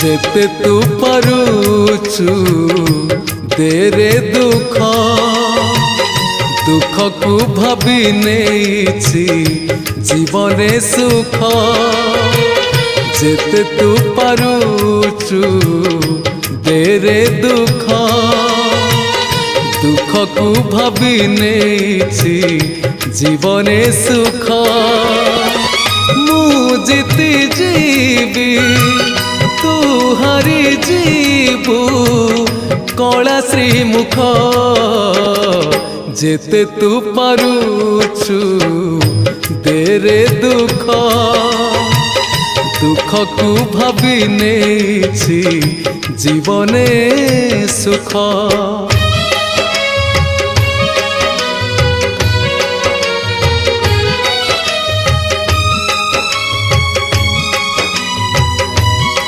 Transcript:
जेते तू पारुचु देरे दुख दुख को भाभी नेछि जीवने सुख जेते तू पारुचु देरे दुख दुख को भाभी नेछि जीवने सुख मु जीती जीवी तू हारी जीवु कला श्रीमुख जेते तू पारुचु देरे दुख दुख को भाभी नेछि जीवने सुख।